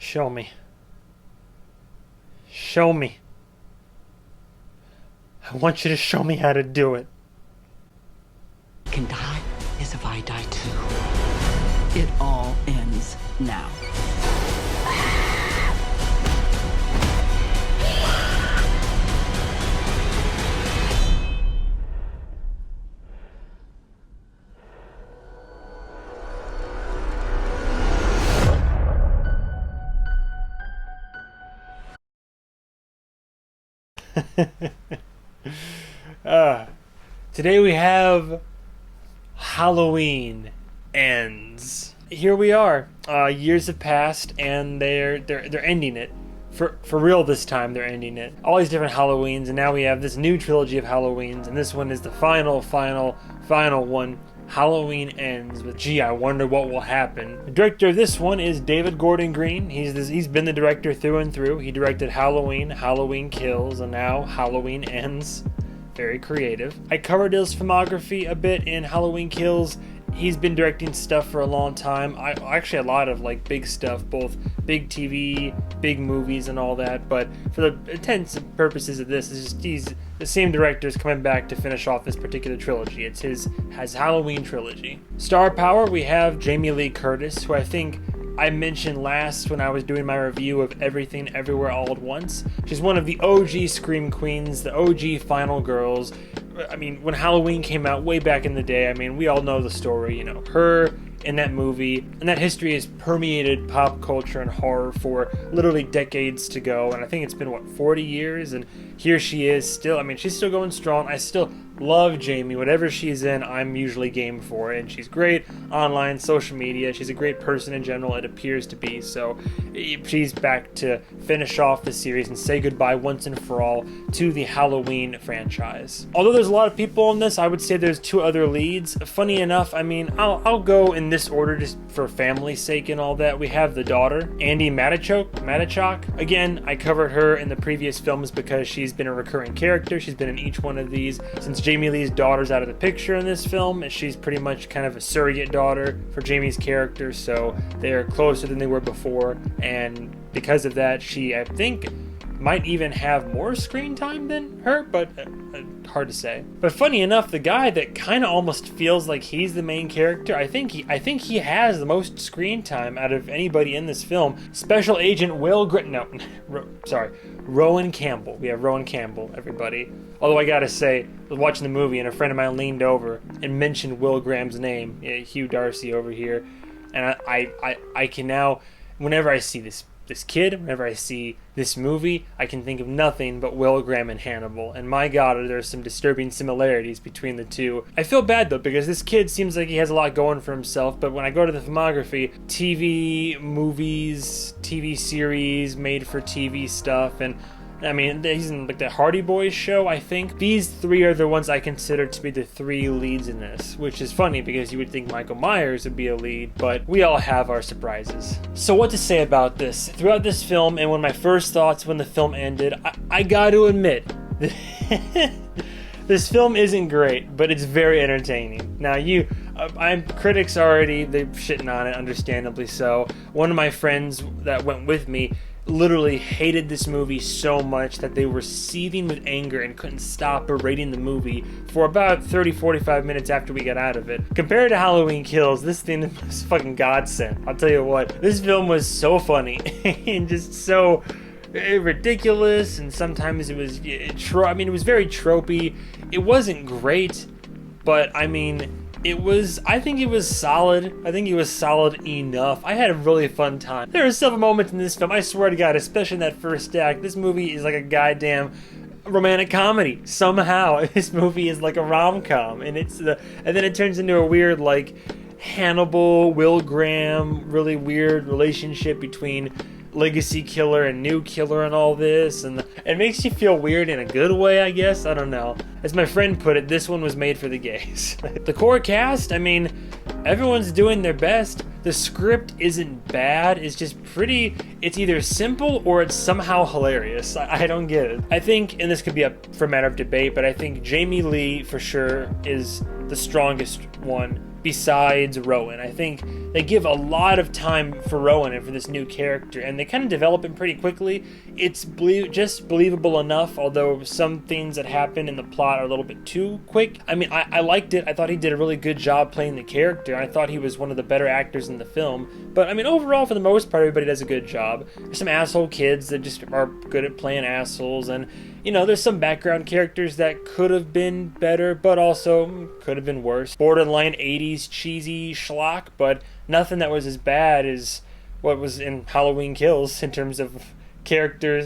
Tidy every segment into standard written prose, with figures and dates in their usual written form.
Show me. Show me. I want you to show me how to do it. Can die is if I die too. It all ends now. Today we have Halloween Ends. Here we are. Years have passed, and they're ending it. For real this time, they're ending it. All these different Halloweens, and now we have this new trilogy of Halloweens, and this one is the final one. Halloween Ends with, gee, I wonder what will happen. The director of this one is David Gordon Green. He's been the director through and through. He directed Halloween, Halloween Kills, and now Halloween Ends. Very creative. I covered his filmography a bit in Halloween Kills. He's been directing stuff for a long time. Actually a lot of like big stuff, both big TV, big movies, and all that. But for the intents and purposes of this, it's just he's the same director is coming back to finish off this particular trilogy. It's his Halloween trilogy. Star power, we have Jamie Lee Curtis, who I think I mentioned last when I was doing my review of Everything Everywhere All at Once. She's one of the OG Scream Queens, the OG Final Girls. I mean, when Halloween came out way back in the day, I mean, we all know the story, you know, her in that movie, and that history has permeated pop culture and horror for literally decades to go, and I think it's been, what, 40 years, and here she is still. I mean, she's still going strong. I still love Jamie. Whatever she's in, I'm usually game for it, and she's great online, social media. She's a great person in general, it appears to be, so she's back to finish off the series and say goodbye once and for all to the Halloween franchise. Although there's a lot of people in this, I would say there's two other leads. Funny enough, I mean, I'll go in this order just for family's sake and all that. We have the daughter, Andi Matichak. Again, I covered her in the previous films because she's been a recurring character. She's been in each one of these. Since Jamie Lee's daughter's out of the picture in this film, she's pretty much kind of a surrogate daughter for Jamie's character, so they're closer than they were before, and because of that, she, I think, might even have more screen time than her, but hard to say. But funny enough, the guy that kind of almost feels like he's the main character, I think he has the most screen time out of anybody in this film. Special Agent Rowan Campbell. We have Rowan Campbell, everybody. Although I gotta say, I was watching the movie and a friend of mine leaned over and mentioned Will Graham's name, Hugh Darcy over here, and I can now, whenever I see this kid, whenever I see this movie, I can think of nothing but Will Graham and Hannibal. And my god, there's some disturbing similarities between the two. I feel bad though, because this kid seems like he has a lot going for himself, but when I go to the filmography, TV, movies, TV series, made for TV stuff, and I mean, he's in like the Hardy Boys show, I think. These three are the ones I consider to be the three leads in this, which is funny because you would think Michael Myers would be a lead, but we all have our surprises. So what to say about this? Throughout this film, and one of my first thoughts when the film ended, I got to admit, this film isn't great, but it's very entertaining. Now critics already, they're shitting on it, understandably so. One of my friends that went with me literally hated this movie so much that they were seething with anger and couldn't stop berating the movie for about 30-45 minutes after we got out of it. Compared to Halloween Kills, this thing was fucking godsend. I'll tell you what, this film was so funny and just so ridiculous, and sometimes it was it was very tropey. It wasn't great, but I mean, I think it was solid. I think it was solid enough. I had a really fun time. There are several moments in this film, I swear to God, especially in that first act, this movie is like a goddamn romantic comedy. Somehow, this movie is like a rom-com, and then it turns into a weird, like, Hannibal, Will Graham, really weird relationship between legacy killer and new killer and all this, and it makes you feel weird in a good way, I guess. I don't know. As my friend put it, this one was made for the gays. The core cast, I mean, everyone's doing their best. The script isn't bad, it's just it's either simple or it's somehow hilarious. I don't get it. I think, and this could be up for a matter of debate, but I think Jamie Lee for sure is the strongest one besides Rowan. I think they give a lot of time for Rowan and for this new character, and they kind of develop him pretty quickly. It's just believable enough, although some things that happen in the plot are a little bit too quick. I mean, I liked it. I thought he did a really good job playing the character. I thought he was one of the better actors in the film. But, I mean, overall, for the most part, everybody does a good job. There's some asshole kids that just are good at playing assholes, and, you know, there's some background characters that could have been better, but also could have been worse. Borderline 80s cheesy schlock, but nothing that was as bad as what was in Halloween Kills in terms of character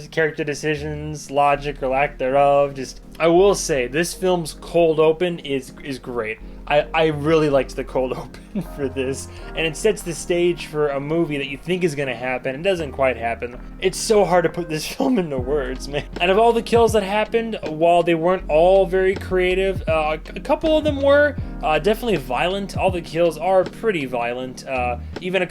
decisions, logic or lack thereof. Just, I will say, this film's cold open is great. I really liked the cold open for this, and it sets the stage for a movie that you think is going to happen. It doesn't quite happen. It's so hard to put this film into words, man. And of all the kills that happened, while they weren't all very creative, a couple of them were definitely violent. All the kills are pretty violent, even a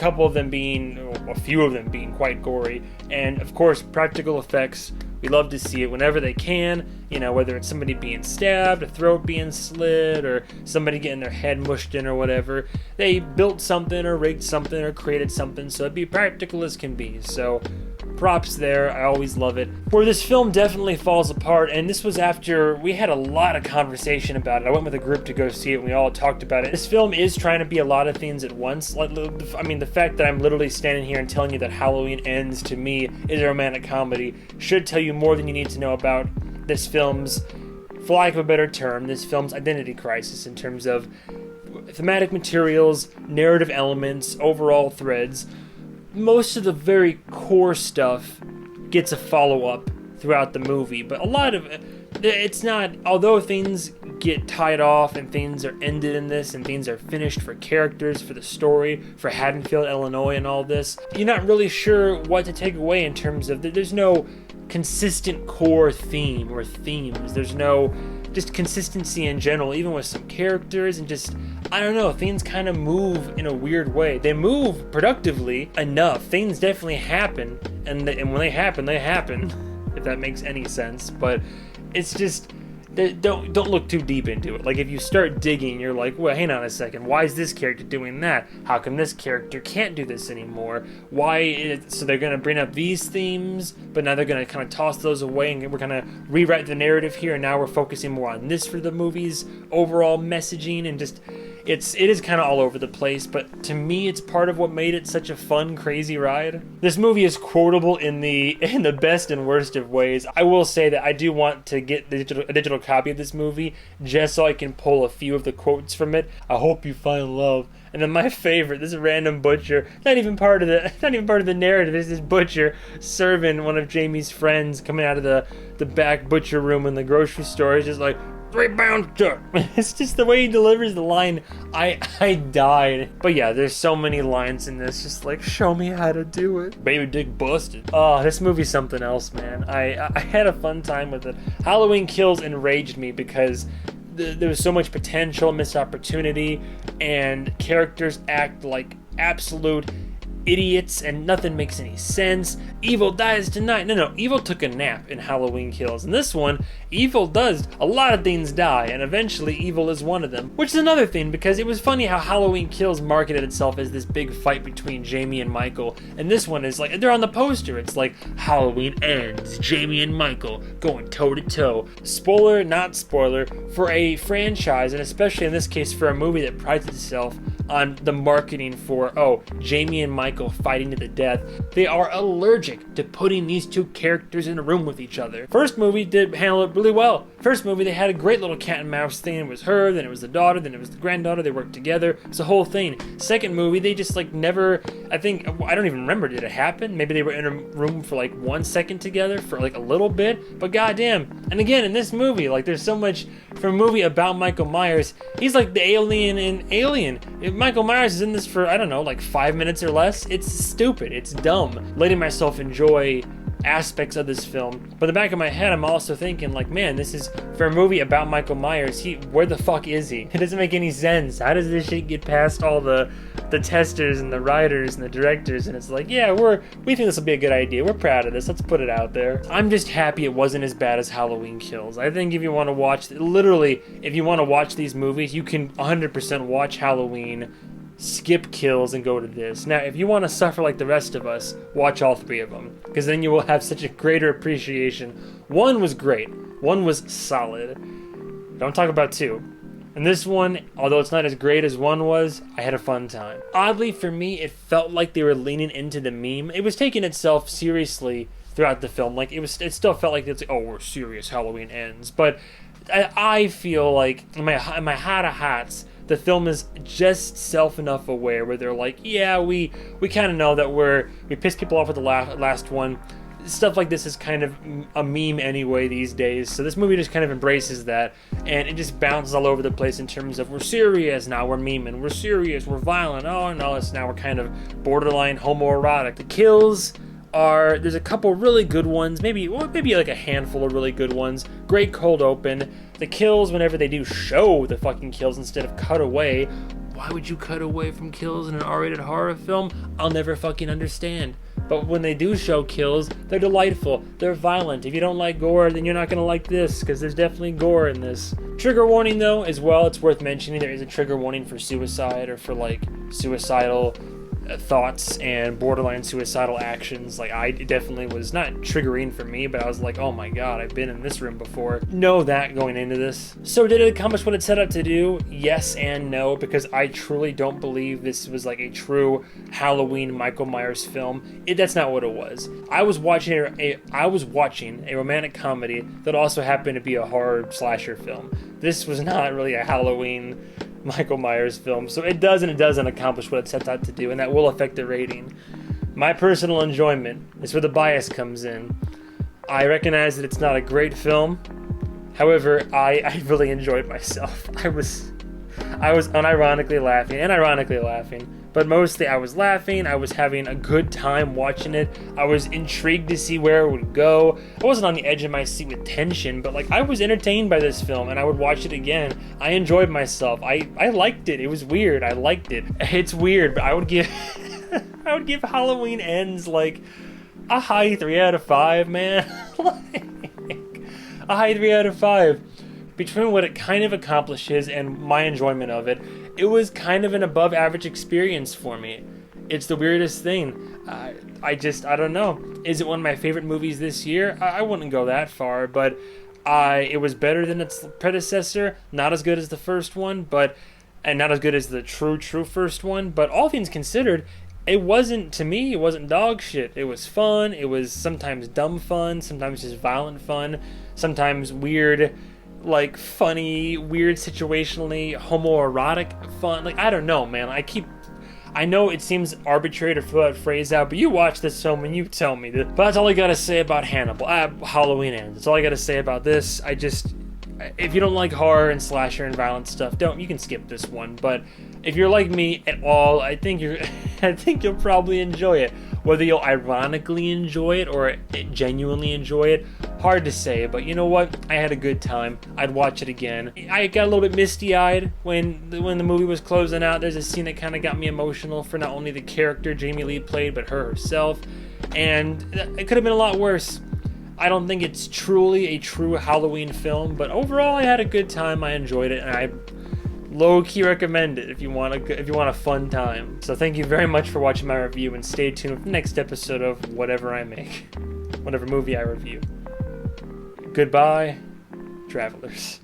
few of them being quite gory. And of course, practical effects. We love to see it whenever they can, you know, whether it's somebody being stabbed, a throat being slit, or somebody getting their head mushed in or whatever. They built something or rigged something or created something, so it'd be practical as can be. So props there. I always love it. Where this film definitely falls apart, and this was after we had a lot of conversation about it. I went with a group to go see it, and we all talked about it. This film is trying to be a lot of things at once. I mean, the fact that I'm literally standing here and telling you that Halloween Ends, to me, is a romantic comedy should tell you more than you need to know about this film's, for lack of a better term, this film's identity crisis in terms of thematic materials, narrative elements, overall threads. Most of the very core stuff gets a follow-up throughout the movie, but a lot of it's not, although things get tied off and things are ended in this and things are finished for characters, for the story, for Haddonfield, Illinois and all this, you're not really sure what to take away in terms of, there's no consistent core theme or themes. There's no just consistency in general, even with some characters, and just, I don't know, things kind of move in a weird way. They move productively enough. Things definitely happen, and when they happen, if that makes any sense. But it's just, don't look too deep into it. Like, if you start digging, you're like, well, hang on a second, why is this character doing that? How come this character can't do this anymore? So they're going to bring up these themes, but now they're going to kind of toss those away, and we're going to rewrite the narrative here, and now we're focusing more on this for the movie's overall messaging, and just, it is kind of all over the place, but to me, it's part of what made it such a fun, crazy ride. This movie is quotable in the best and worst of ways. I will say that I do want to get a digital copy of this movie just so I can pull a few of the quotes from it. I hope you find love. And then my favorite, this random butcher, not even part of the narrative, is this butcher serving one of Jamie's friends coming out of the back butcher room in the grocery store. He's just like, 3 pounds jerk. It's just the way he delivers the line. I died. But yeah, there's so many lines in this, just like, show me how to do it. Baby dick busted. Oh, this movie's something else, man. I had a fun time with it. Halloween Kills enraged me because there was so much potential, missed opportunity, and characters act like absolute idiots and nothing makes any sense. Evil dies tonight. No, Evil took a nap in Halloween Kills. In this one, Evil does. A lot of things die, and eventually Evil is one of them. Which is another thing, because it was funny how Halloween Kills marketed itself as this big fight between Jamie and Michael. And this one is like, they're on the poster. It's like, Halloween Ends, Jamie and Michael going toe to toe. Spoiler, not spoiler, for a franchise, and especially in this case for a movie that prides itself on the marketing for, Jamie and Michael fighting to the death. They are allergic to putting these two characters in a room with each other. First movie did handle it really well. First movie, they had a great little cat and mouse thing. It was her, then it was the daughter, then it was the granddaughter. They worked together. It's a whole thing. Second movie, they just like never, I don't even remember, did it happen? Maybe they were in a room for like 1 second together for like a little bit, but goddamn. And again, in this movie, like there's so much, for a movie about Michael Myers, he's like the alien in Alien. If Michael Myers is in this for, I don't know, like 5 minutes or less, it's stupid, it's dumb. Letting myself enjoy aspects of this film. But in the back of my head, I'm also thinking like, man, this is, for a movie about Michael Myers, where the fuck is he? It doesn't make any sense. How does this shit get past all the the testers and the writers and the directors, and it's like, yeah, we think this will be a good idea. We're proud of this. Let's put it out there. I'm just happy it wasn't as bad as Halloween Kills. I think if you want to watch, literally, if you want to watch these movies, you can 100% watch Halloween, skip Kills, and go to this. Now, if you want to suffer like the rest of us, watch all three of them, because then you will have such a greater appreciation. One was great. One was solid. Don't talk about two. And this one, although it's not as great as one was, I had a fun time. Oddly for me, it felt like they were leaning into the meme. It was taking itself seriously throughout the film. Like it still felt like it's like, oh, we're serious, Halloween ends. But I feel like in my heart of hearts, the film is just self enough aware where they're like, yeah, we kind of know that we pissed people off with the last one. Stuff like this is kind of a meme anyway these days, so this movie just kind of embraces that, and it just bounces all over the place in terms of we're serious, now we're memeing, we're serious, we're violent, oh no, it's now we're kind of borderline homoerotic. The kills are, there's a couple really good ones, maybe like a handful of really good ones. Great cold open. The kills, whenever they do show the fucking kills instead of cut away, why would you cut away from kills in an R-rated horror film? I'll never fucking understand. But when they do show kills, they're delightful. They're violent. If you don't like gore, then you're not going to like this, because there's definitely gore in this. Trigger warning, though, as well. It's worth mentioning. There is a trigger warning for suicide or for, like, suicidal thoughts and borderline suicidal actions. Like, it definitely was not triggering for me, but I was like, oh my god, I've been in this room before. Know that going into this. So did it accomplish what it set out to do? Yes and no, because I truly don't believe this was like a true Halloween Michael Myers film. That's not what it was. I was watching a romantic comedy that also happened to be a horror slasher film. This was not really a Halloween Michael Myers film, so it does and it doesn't accomplish what it sets out to do, and that will affect the rating. My personal enjoyment is where the bias comes in. I recognize that it's not a great film. However, I really enjoyed myself. I was unironically laughing and ironically laughing, but mostly I was laughing. I was having a good time watching it. I was intrigued to see where it would go. I wasn't on the edge of my seat with tension, but like I was entertained by this film, and I would watch it again. I enjoyed myself. I liked it. It was weird. I liked it. It's weird, but I would give Halloween Ends like a high 3 out of 5, man. Like, a high 3 out of 5. Between what it kind of accomplishes and my enjoyment of it, it was kind of an above average experience for me. It's the weirdest thing. I don't know. Is it one of my favorite movies this year? I wouldn't go that far, but it was better than its predecessor. Not as good as the first one, and not as good as the true first one, but all things considered, it wasn't dog shit. It was fun. It was sometimes dumb fun, sometimes just violent fun, sometimes weird, like funny, weird, situationally homoerotic fun. Like, I don't know, man. I know it seems arbitrary to throw that phrase out, but you watch this film and you tell me that. But that's all I gotta say about Halloween Ends. That's all I gotta say about this. If you don't like horror and slasher and violent stuff, you can skip this one. But if you're like me at all, I think you'll probably enjoy it. Whether you'll ironically enjoy it or genuinely enjoy it, hard to say. But you know what? I had a good time. I'd watch it again. I got a little bit misty-eyed when the movie was closing out. There's a scene that kind of got me emotional for not only the character Jamie Lee played, but her herself. And it could have been a lot worse. I don't think it's truly a true Halloween film, but overall I had a good time. I enjoyed it, and I low-key recommend it if you want a fun time. So thank you very much for watching my review, and stay tuned for the next episode of whatever I make, whatever movie I review. Goodbye, travelers.